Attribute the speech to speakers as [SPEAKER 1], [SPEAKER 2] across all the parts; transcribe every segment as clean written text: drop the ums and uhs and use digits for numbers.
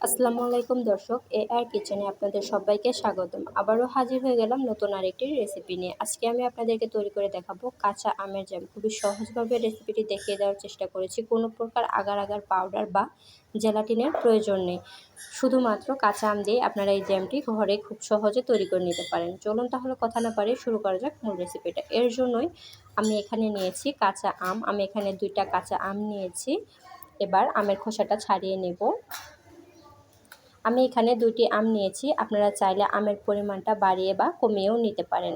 [SPEAKER 1] আসসালামু আলাইকুম দর্শক, আর কিচেনে আপনাদের সবাইকে স্বাগতম। আবারও হাজির হয়ে গেলাম নতুন আরেকটি রেসিপি নিয়ে। আজকে আমি আপনাদেরকে তৈরি করে দেখাবো কাঁচা আমের জ্যাম। খুবই সহজভাবে রেসিপিটি দেখিয়ে দেওয়ার চেষ্টা করেছি। কোনো প্রকার আগার আগার পাউডার বা জেলাটিনের প্রয়োজন নেই। শুধুমাত্র কাঁচা আম দিয়ে আপনারা এই জ্যামটি ঘরে খুব সহজে তৈরি করে নিতে পারেন। চলুন তাহলে কথা না পারি শুরু করা যাক মূল রেসিপিটা। এর জন্যই আমি এখানে নিয়েছি কাঁচা আম। আমি এখানে 2টা কাঁচা আম নিয়েছি। এবার আমের খোসাটা ছাড়িয়ে নেব। আমি এখানে 2টি আম নিয়েছি। আপনারা চাইলে আমের পরিমাণটা বাড়িয়ে বা কমিয়েও নিতে পারেন।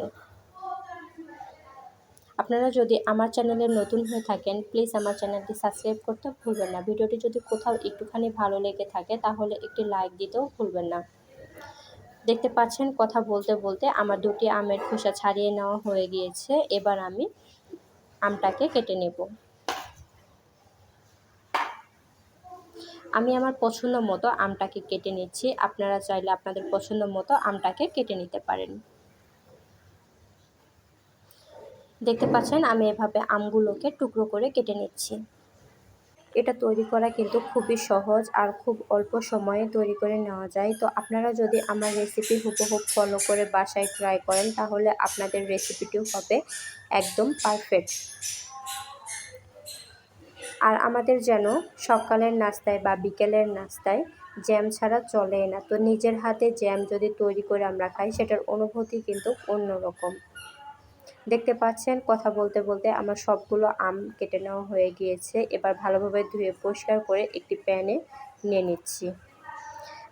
[SPEAKER 1] আপনারা যদি আমার চ্যানেলে নতুন হয়ে থাকেন, প্লিজ আমার চ্যানেলটি সাবস্ক্রাইব করতে ভুলবেন না। ভিডিওটি যদি কোথাও একটুখানি ভালো লেগে থাকে তাহলে একটি লাইক দিতেও ভুলবেন না। দেখতে পাচ্ছেন কথা বলতে বলতে আমার 2টি আমের খোসা ছাড়িয়ে নেওয়া হয়ে গিয়েছে। এবার আমি আমটাকে কেটে নেব। আমি আমার পছন্দ মতো আমটাকে কেটে নিচ্ছি। আপনারা চাইলে আপনাদের পছন্দ মতো আমটাকে কেটে নিতে পারেন। দেখতে পাচ্ছেন আমি এভাবে আমগুলোকে টুকরো করে কেটে নিচ্ছি। এটা তৈরি করা কিন্তু খুবই সহজ আর খুব অল্প সময়ে তৈরি করে নেওয়া যায়। তো আপনারা যদি আমার রেসিপি হুবহু ফলো করে বাসায় ট্রাই করেন তাহলে আপনাদের রেসিপিটিও হবে একদম পারফেক্ট। আর আমাদের যেন সকালের নাস্তায় বা বিকেলের নাস্তায় জ্যাম ছাড়া চলেই না। তো নিজের হাতে জ্যাম যদি তৈরি করে আমরা খাই সেটার অনুভূতি কিন্তু অন্যরকম। দেখতে পাচ্ছেন কথা বলতে বলতে আমার সবগুলো আম কেটে নেওয়া হয়ে গিয়েছে। এবার ভালোভাবে ধুয়ে পরিষ্কার করে একটি প্যানে নিয়ে নিচ্ছি।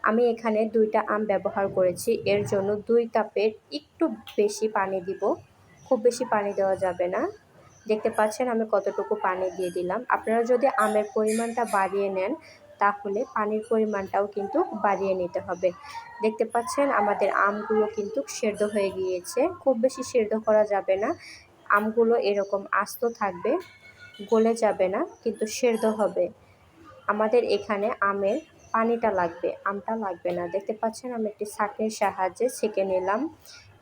[SPEAKER 1] আমি এখানে 2টা আম ব্যবহার করেছি। এর জন্য 2 কাপের একটু বেশি পানি দিব। খুব বেশি পানি দেওয়া যাবে না। দেখতে পাচ্ছেন আমি কতটুকু পানি দিয়ে দিলাম। আপনারা যদি আমের পরিমাণটা বাড়িয়ে নেন তাহলে পানির পরিমাণটাও কিন্তু বাড়িয়ে নিতে হবে। দেখতে পাচ্ছেন আমাদের আমগুলো কিন্তু সেদ্ধ হয়ে গিয়েছে। খুব বেশি সেদ্ধ করা যাবে না। আমগুলো এরকম আস্ত থাকবে, গলে যাবে না, কিন্তু সেদ্ধ হবে। আমাদের এখানে আমের পানিটা লাগবে, আমটা লাগবে না। দেখতে পাচ্ছেন আমি একটি ছাঁকনির সাহায্যে ছেঁকে নিলাম।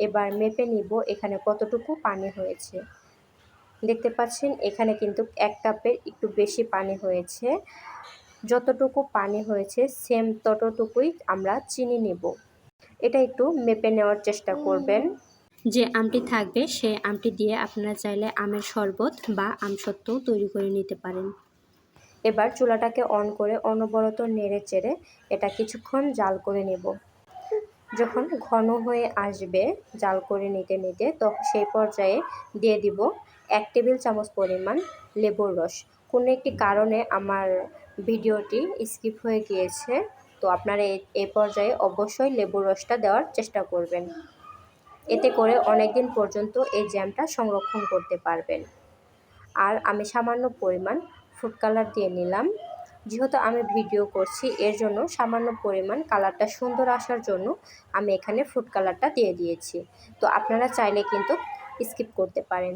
[SPEAKER 1] এবার মেপে নিব এখানে কতটুকু পানি হয়েছে। দেখতে পাচ্ছেন এখানে কিন্তু 1 কাপের একটু বেশি পানি হয়েছে। যতটুকু পানি হয়েছে সেম ততটুকুই আমরা চিনি নেব। এটা একটু মেপে নেওয়ার চেষ্টা করবেন। যে আমটি থাকবে সেই আমটি দিয়ে আপনারা চাইলে আমের শরবত বা আমসত্ত্বও তৈরি করে নিতে পারেন। এবার চুলাটাকে অন করে অনবরত নেড়ে চেড়ে এটা কিছুক্ষণ জাল করে নেব। যখন ঘন হয়ে আসবে জাল করে নিতে নিতে তখন সেই পর্যায়ে দিয়ে দিব 1 টেবিল চামচ পরিমাণ লেবুর রস। কোনো একটি কারণে আমার ভিডিওটি স্কিপ হয়ে গিয়েছে, তো আপনারা এই পর্যায়ে অবশ্যই লেবুর রসটা দেওয়ার চেষ্টা করবেন। এতে করে অনেক দিন পর্যন্ত এই জ্যামটা সংরক্ষণ করতে পারবেন। আর আমি সামান্য পরিমাণ ফুড কালার দিয়ে নিলাম। যেহেতু আমি ভিডিও করছি এর জন্য সামান্য পরিমাণ কালারটা সুন্দর আসার জন্য আমি এখানে ফুড কালারটা দিয়ে দিয়েছি। তো আপনারা চাইলে কিন্তু স্কিপ করতে পারেন।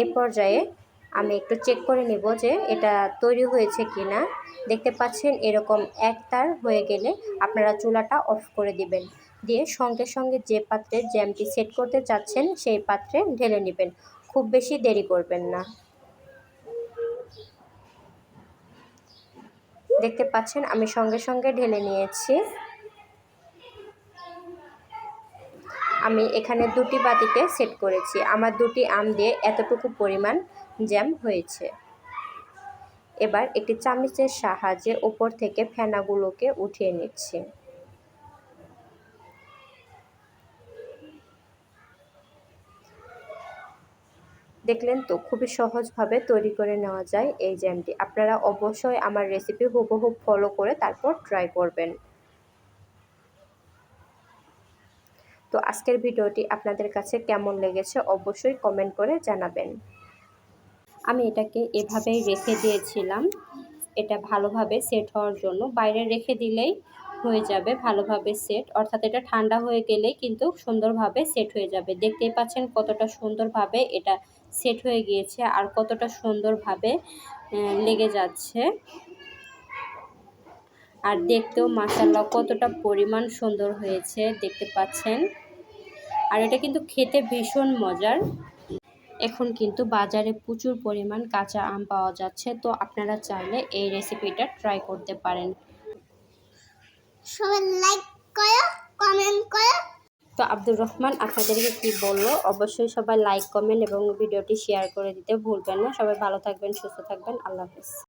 [SPEAKER 1] এই পর্যায়ে আমি একটু চেক করে নেব যে এটা তৈরি হয়েছে কিনা। দেখতে পাচ্ছেন এরকম একতার হয়ে গেলে আপনারা চুলাটা অফ করে দিবেন। দিয়ে সঙ্গে সঙ্গে যে পাত্রে জ্যামটি সেট করতে চাচ্ছেন সেই পাত্রে ঢেলে নেবেন। খুব বেশি দেরি করবেন না। দেখতে পাচ্ছেন আমি সঙ্গে সঙ্গে ঢেলে নিয়েছি। আমি এখানে 2টি বাটিতে সেট করেছি। আমার 2টি আম দিয়ে এতটুকু পরিমাণ জ্যাম হয়েছে। এবার একটি চামচের সাহায্যে উপর থেকে ফেনাগুলোকে উঠিয়ে নিচ্ছি। দেখলেন তো খুবই সহজভাবে তৈরি করে নেওয়া যায় এই জ্যামটি। আপনারা অবশ্যই আমার রেসিপি হুবহু ফলো করে তারপর ট্রাই করবেন। তো আজকের ভিডিওটি আপনাদের কাছে কেমন লেগেছে অবশ্যই কমেন্ট করে জানাবেন। আমি এটাকে এভাবেই রেখে দিয়েছিলাম এটা ভালোভাবে সেট হওয়ার জন্য। বাইরে রেখে দিলেই হয়ে যাবে ভালোভাবে সেট, অর্থাৎ এটা ঠান্ডা হয়ে গেলেই কিন্তু সুন্দরভাবে সেট হয়ে যাবে। দেখতেই পাচ্ছেন কতটা সুন্দরভাবে এটা সেট হয়ে গিয়েছে আর কতটা সুন্দরভাবে লেগে যাচ্ছে। আর দেখতেও মাশাআল্লাহ কতটা পরিমাণ সুন্দর হয়েছে দেখতে পাচ্ছেন। আর এটা কিন্তু খেতে ভীষণ মজার। এখন কিন্তু বাজারে প্রচুর পরিমাণ কাঁচা আম পাওয়া যাচ্ছে, তো আপনারা চাইলে এই রেসিপিটা ট্রাই করতে পারেন।
[SPEAKER 2] সবাই লাইক করো, কমেন্ট করো।
[SPEAKER 1] তো আব্দুর রহমান আপনাদেরকে কি বললো, অবশ্যই সবাই লাইক কমেন্ট এবং ভিডিওটি শেয়ার করে দিতে ভুলবেন না। সবাই ভালো থাকবেন, সুস্থ থাকবেন, আল্লাহ হাফেজ।